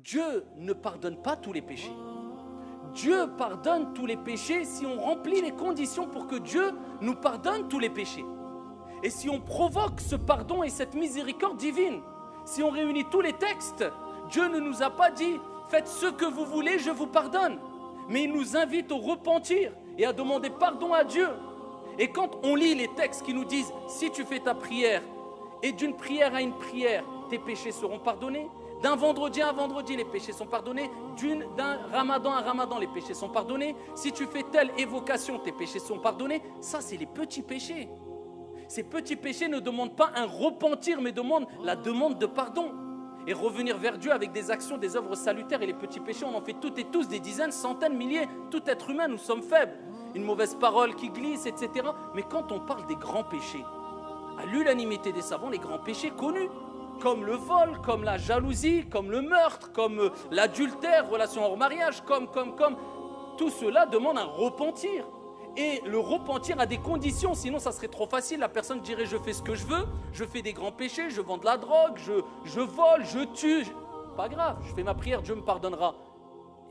Dieu ne pardonne pas tous les péchés. Dieu pardonne tous les péchés si on remplit les conditions pour que Dieu nous pardonne tous les péchés. Et si on provoque ce pardon et cette miséricorde divine, si on réunit tous les textes, Dieu ne nous a pas dit « faites ce que vous voulez, je vous pardonne ». Mais il nous invite au repentir et à demander pardon à Dieu. Et quand on lit les textes qui nous disent « si tu fais ta prière et d'une prière à une prière, tes péchés seront pardonnés », d'un vendredi à un vendredi, les péchés sont pardonnés. D'un ramadan à un ramadan, les péchés sont pardonnés. Si tu fais telle évocation, tes péchés sont pardonnés. Ça, c'est les petits péchés. Ces petits péchés ne demandent pas un repentir, mais demandent la demande de pardon. Et revenir vers Dieu avec des actions, des œuvres salutaires. Et les petits péchés, on en fait toutes et tous, des dizaines, centaines, milliers. Tout être humain, nous sommes faibles. Une mauvaise parole qui glisse, etc. Mais quand on parle des grands péchés, à l'unanimité des savants, les grands péchés connus, comme le vol, comme la jalousie, comme le meurtre, comme l'adultère, relation hors mariage, comme, tout cela demande un repentir. Et le repentir a des conditions, sinon ça serait trop facile. La personne dirait je fais ce que je veux, je fais des grands péchés, je vends de la drogue, je vole, je tue. Pas grave, je fais ma prière, Dieu me pardonnera.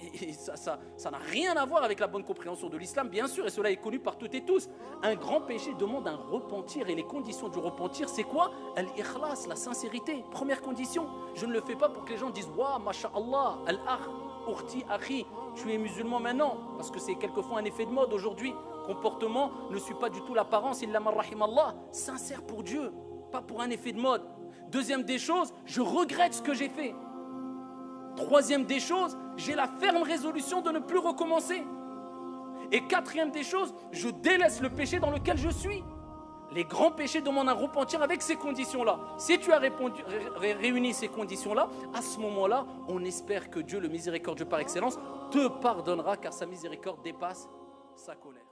Et ça n'a rien à voir avec la bonne compréhension de l'islam, bien sûr, et cela est connu par toutes et tous. Un grand péché demande un repentir, et les conditions du repentir, c'est quoi? Al-ikhlas, la sincérité, première condition. Je ne le fais pas pour que les gens disent « Wa, masha'Allah, al-akh, urti, akhi, tu es musulman maintenant », parce que c'est quelquefois un effet de mode aujourd'hui. Comportement ne suit pas du tout l'apparence, illa man rahimallah, sincère pour Dieu, pas pour un effet de mode. Deuxième des choses, je regrette ce que j'ai fait. Troisième des choses, j'ai la ferme résolution de ne plus recommencer. Et quatrième des choses, je délaisse le péché dans lequel je suis. Les grands péchés demandent un repentir avec ces conditions-là. Si tu as réuni ces conditions-là, à ce moment-là, on espère que Dieu, le miséricordieux par excellence, te pardonnera car sa miséricorde dépasse sa colère.